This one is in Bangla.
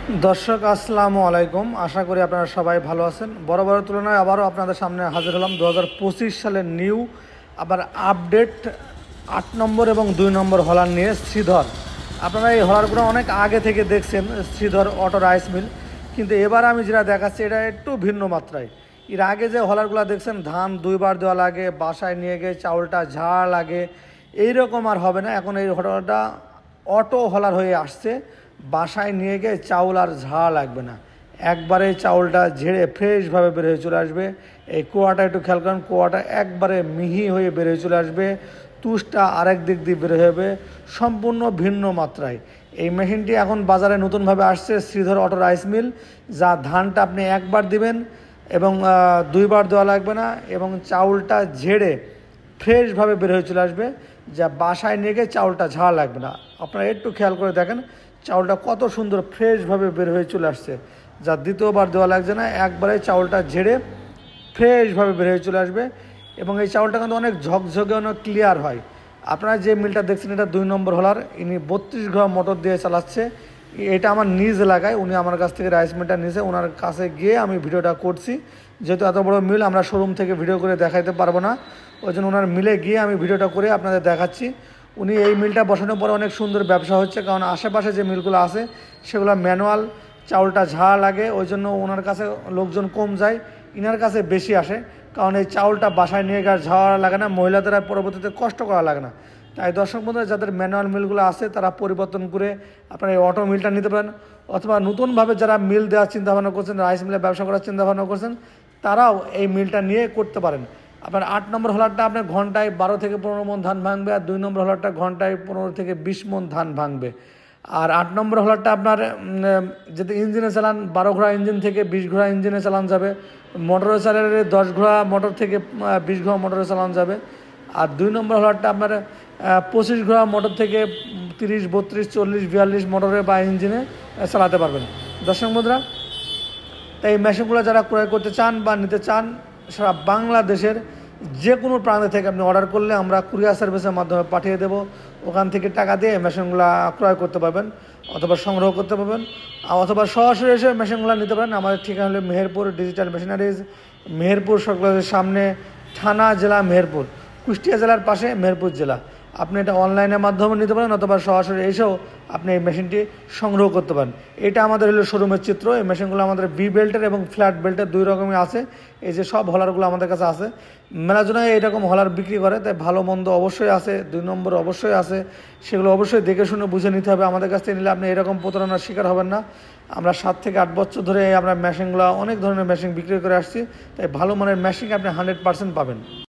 দর্শক আসসালামু আলাইকুম। আশা করি আপনারা সবাই ভালো আছেন। বরাবরের তুলনায় আবারও আপনাদের সামনে হাজির হলাম 2025 সালের নিউ আবার আপডেট 8 নম্বর এবং 2 নম্বর হলার নিয়ে। শ্রীধর, আপনারা এই হলারগুলো অনেক আগে থেকে দেখছেন, শ্রীধর অটো রাইস মিল। কিন্তু এবার আমি যেটা দেখাচ্ছি এটা একটু ভিন্ন মাত্রায়। এর আগে যে হলারগুলো দেখছেন ধান 2বার দেওয়া লাগে, বাসায় নিয়ে গিয়ে চাউলটা ঝাড় লাগে, এইরকম আর হবে না। এখন এই হলারটা অটো হলার হয়ে আসছে। বাসায় নিয়ে গিয়ে চাউল আর ঝাড় লাগবে না, একবারে চাউলটা ঝেড়ে ফ্রেশভাবে বের হয়ে চলে আসবে। এই কোয়াটা একটু খেয়াল করেন, কোয়াটা একবারে মিহি হয়ে বের হয়ে চলে আসবে, তুষটা আরেক দিক দিয়ে বের হবে, সম্পূর্ণ ভিন্ন মাত্রায়। এই মেশিনটি এখন বাজারে নতুনভাবে আসছে, শ্রীধর অটো রাইস মিল, যা ধানটা আপনি একবার দিবেন এবং 2বার দেওয়া লাগবে না, এবং চাউলটা ঝেড়ে ফ্রেশভাবে বের হয়ে চলে আসবে, যা বাসায় নিয়ে গিয়ে চাউলটা ঝাড় লাগবে না। আপনারা একটু খেয়াল করে দেখেন চাউলটা কত সুন্দর ফ্রেশভাবে বের হয়ে চলে আসছে, যা দ্বিতীয়বার দেওয়া লাগছে না, একবারে চাউলটা ঝেড়ে ফ্রেশভাবে বের হয়ে চলে আসবে। এবং এই চাউলটা কিন্তু অনেক ঝকঝকে, অনেক ক্লিয়ার হয়। আপনারা যে মিলটা দেখছেন এটা 2 নম্বর হলার, ইনি 32 ঘোড়া মোটর দিয়ে চালাচ্ছে। এটা আমার নিজ এলাকায়, উনি আমার কাছ থেকে রাইস মিলটা নিয়েছে, ওনার কাছে গিয়ে আমি ভিডিওটা করছি। যেহেতু এত বড় মিল আমরা শোরুম থেকে ভিডিও করে দেখাইতে পারবো না, ওই জন্য ওনার মিলে গিয়ে আমি ভিডিওটা করে আপনাদের দেখাচ্ছি। উনি এই মিলটা বসানোর পরে অনেক সুন্দর ব্যবসা হচ্ছে, কারণ আশেপাশে যে মিলগুলো আছে সেগুলো ম্যানুয়াল, চাউলটা ঝাড় লাগে, ওই জন্য ওনার কাছে লোকজন কম যায়, ইনার কাছে বেশি আসে। কারণ এই চাউলটা বাসায় নিয়ে গিয়ে ঝাড়া লাগে না, মহিলাদের আর পরবর্তীতে কষ্ট করা লাগে না। তাই দর্শক বন্ধুরা, যাদের ম্যানুয়াল মিলগুলো আছে তারা পরিবর্তন করে আপনারা এই অটো মিলটা নিতে পারেন, অথবা নতুনভাবে যারা মিল দেওয়ার চিন্তাভাবনা করছেন, রাইস মিলে ব্যবসা করার চিন্তাভাবনা করছেন, তারাও এই মিলটা নিয়ে করতে পারেন। আপনার 8 নম্বর হলারটা আপনার ঘন্টায় 12 থেকে 15 মণ ধান ভাঙবে, আর 2 নম্বর হলারটা ঘন্টায় 15 থেকে 20 মণ ধান ভাঙবে। আর 8 নম্বর হলারটা আপনার যদি ইঞ্জিনে চালান 12 ঘোড়া ইঞ্জিন থেকে 20 ঘোড়া ইঞ্জিনে চালানো যাবে, মোটরে চালালে 10 ঘোড়া মোটর থেকে 20 ঘোড়া মোটরে চালানো যাবে। আর 2 নম্বর হলারটা আপনার 25 ঘোড়া মোটর থেকে 30, 32, 40, 42 মোটরে বা ইঞ্জিনে চালাতে পারবেন। দর্শক বন্ধুরা, তাই এই মেশিনগুলো যারা ক্রয় করতে চান বা নিতে চান, সারা বাংলাদেশের যে কোনো প্রান্ত থেকে আপনি অর্ডার করলে আমরা কুরিয়ার সার্ভিসের মাধ্যমে পাঠিয়ে দেবো। ওখান থেকে টাকা দিয়ে মেশিনগুলো ক্রয় করতে পারবেন, অথবা সংগ্রহ করতে পারবেন, অথবা সরাসরি এসে মেশিনগুলো নিতে পারেন। আমাদের ঠিকানা হলো মেহেরপুর ডিজিটাল মেশিনারিজ, মেহেরপুর সরকারের সামনে, থানা জেলা মেহেরপুর, কুষ্টিয়া জেলার পাশে মেহেরপুর জেলা। আপনি এটা অনলাইনের মাধ্যমে নিতে পারেন, অথবা সরাসরি এসেও আপনি এই মেশিনটি সংগ্রহ করতে পারেন। এটা আমাদের হলো শোরুমের চিত্র। এই মেশিনগুলো আমাদের ভি বেল্টের এবং ফ্ল্যাট বেল্টের 2 রকমই আছে। এই যে সব হলারগুলো আমাদের কাছে আছে, মেলাজনায় এইরকম হলার বিক্রি করে, তাই ভালো মন্দ অবশ্যই আছে, 2 নম্বর অবশ্যই আছে। সেগুলো অবশ্যই দেখে শুনে বুঝে নিতে হবে। আমাদের কাছ থেকে নিলে আপনি এরকম প্রতারণার শিকার হবেন না। আমরা 7 থেকে 8 বছর ধরে আমরা মেশিনগুলো, অনেক ধরনের মেশিন বিক্রি করে আসছি, তাই ভালো মানের মেশিন আপনি 100% পাবেন।